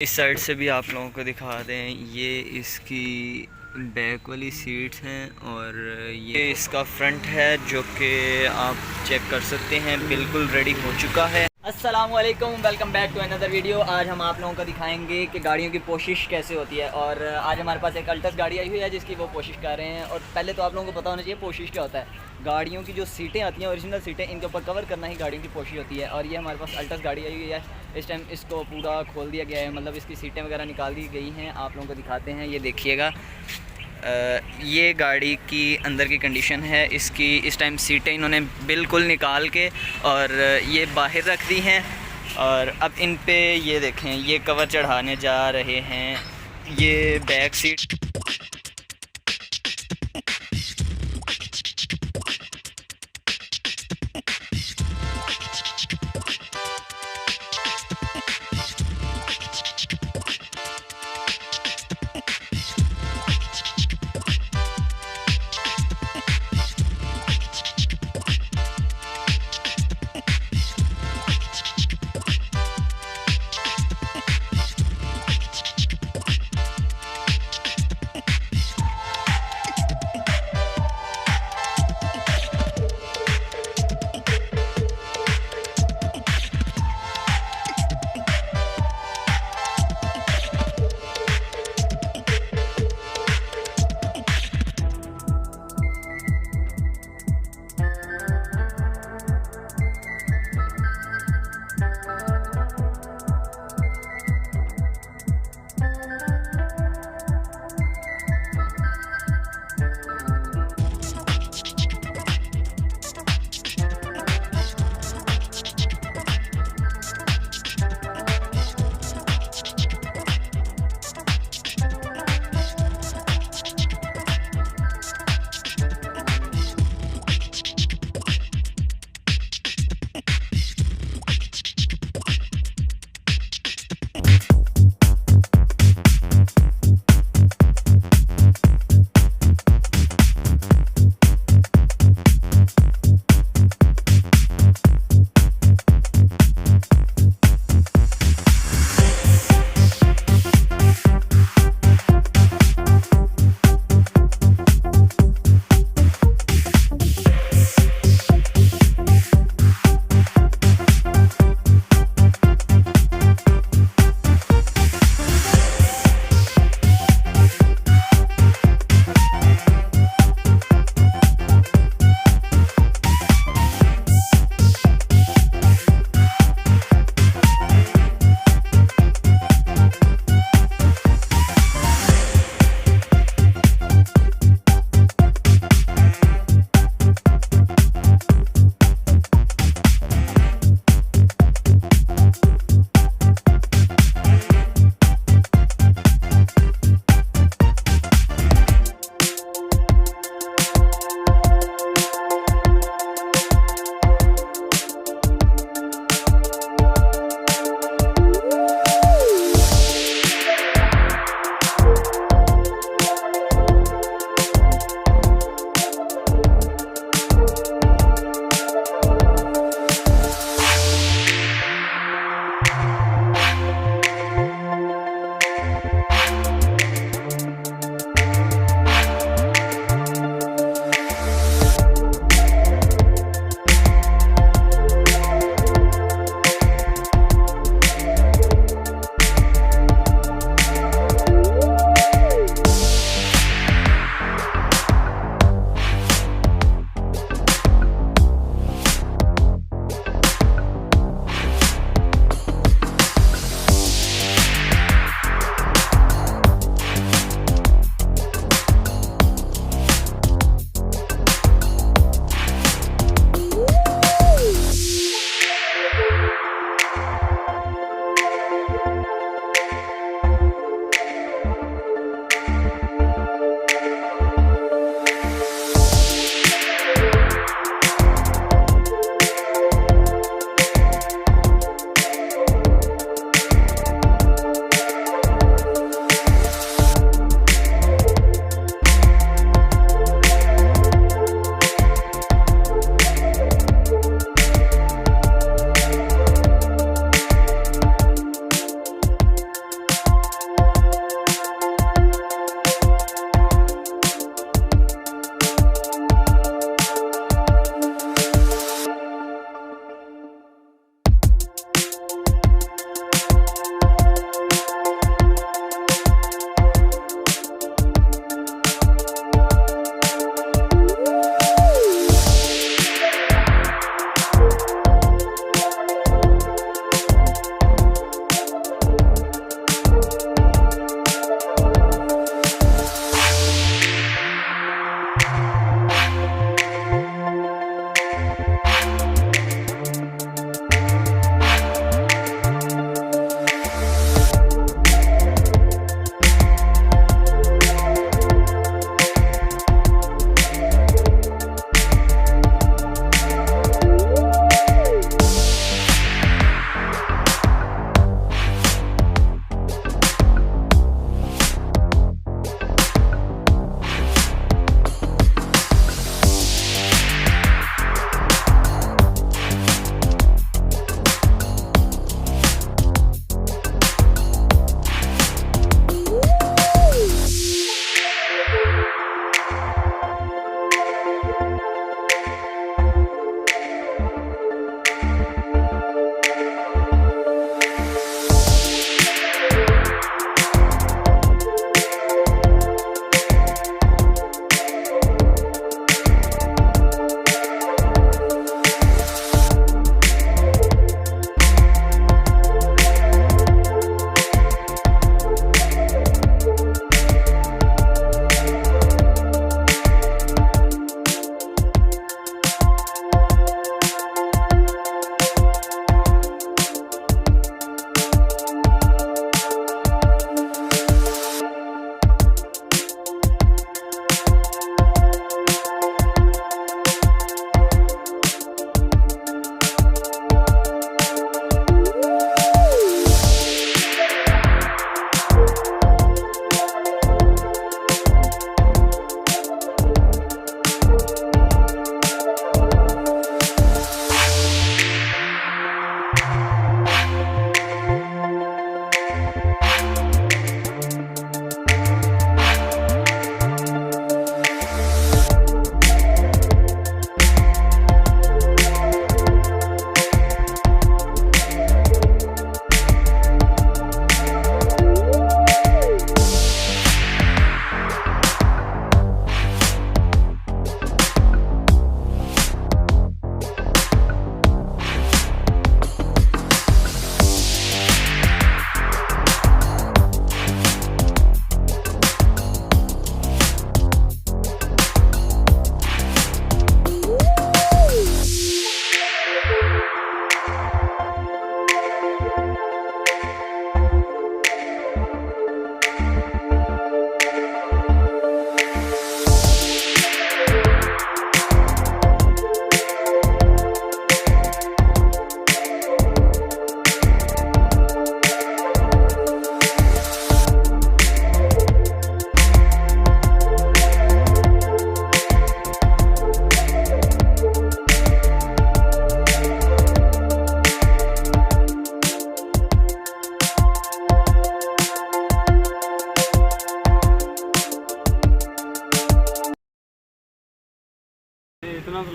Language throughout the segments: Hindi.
इस साइड से भी आप लोगों को दिखा दें, ये इसकी बैक वाली सीट्स हैं और ये इसका फ्रंट है जो कि आप चेक कर सकते हैं, बिल्कुल रेडी हो चुका है। अस्सलाम वालेकुम, welcome back to another video. आज हम आप लोगों को दिखाएंगे कि गाड़ियों की पोशिश कैसे होती है और आज हमारे पास एक अल्टस गाड़ी आई हुई है जिसकी वो पोशिश कर रहे हैं। और पहले तो आप लोगों को पता होना चाहिए पोशिश क्या होता है। गाड़ियों की जो सीटें आती हैं, ओरिजिनल सीटें, इनके ऊपर कवर करना ही गाड़ियों की पोशिश होती है। और ये हमारे पास अल्टस गाड़ी आई हुई है। इस टाइम इसको पूरा खोल दिया गया है, मतलब इसकी सीटें वगैरह निकाल दी गई हैं। आप लोगों को दिखाते हैं, ये देखिएगा। ये गाड़ी की अंदर की कंडीशन है इसकी। इस टाइम सीटें इन्होंने बिल्कुल निकाल के और ये बाहर रख दी हैं और अब इन पे ये देखें, ये कवर चढ़ाने जा रहे हैं। ये बैक सीट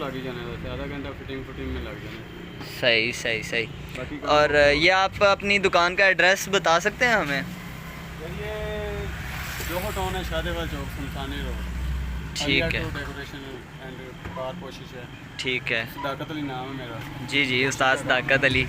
लग ही जाने, वैसे आधा घंटा फिटिंग में लग जाने। सही सही सही। और ये आप अपनी दुकान का एड्रेस बता सकते हैं हमें? ये जोहर टाउन है, शादेवा चौक, शमसानी रोड। ठीक है, डेकोरेशन एंड कार पोशिश है। ठीक है। सदाकत अली नाम है मेरा। जी जी, उस्ताद सदाकत अली।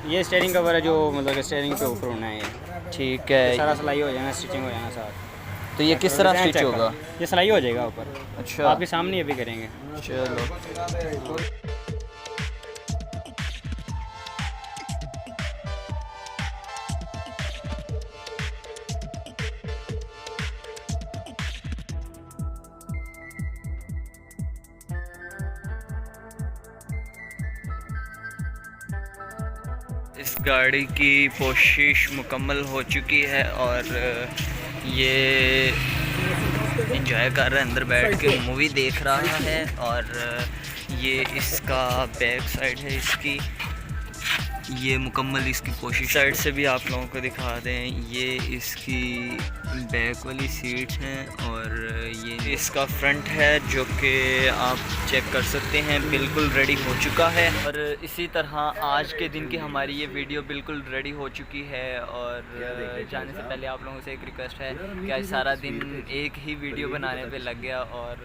ये स्टेयरिंग कवर है, जो मतलब कि स्टेयरिंग पे ऊपर होना है ये। ठीक है, सारा सिलाई हो जाना, स्टिचिंग हो जाना साथ। तो ये किस तरह स्टिच होगा? ये सिलाई हो जाएगा ऊपर। अच्छा, आपके सामने ये भी करेंगे। चलो। इस गाड़ी की पोशिश मुकम्मल हो चुकी है और ये इंजॉय कर रहा है, अंदर बैठ के मूवी देख रहा है। और ये इसका बैक साइड है इसकी, ये मुकम्मल इसकी पोशिश। साइड से भी आप लोगों को दिखा दें, ये इसकी बैक वाली सीट हैं और ये इसका फ्रंट है जो कि आप चेक कर सकते हैं, बिल्कुल रेडी हो चुका है। और इसी तरह आज के दिन की हमारी ये वीडियो बिल्कुल रेडी हो चुकी है। और जाने से पहले आप लोगों से एक रिक्वेस्ट है कि आज सारा दिन एक ही वीडियो बनाने पे लग गया और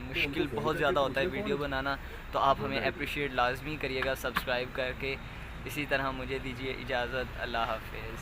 मुश्किल बहुत ज़्यादा होता है वीडियो बनाना, तो आप हमें अप्रिशिएट लाजमी करिएगा सब्सक्राइब करके। इसी तरह मुझे दीजिए इजाज़त, अल्लाह हाफ़िज़।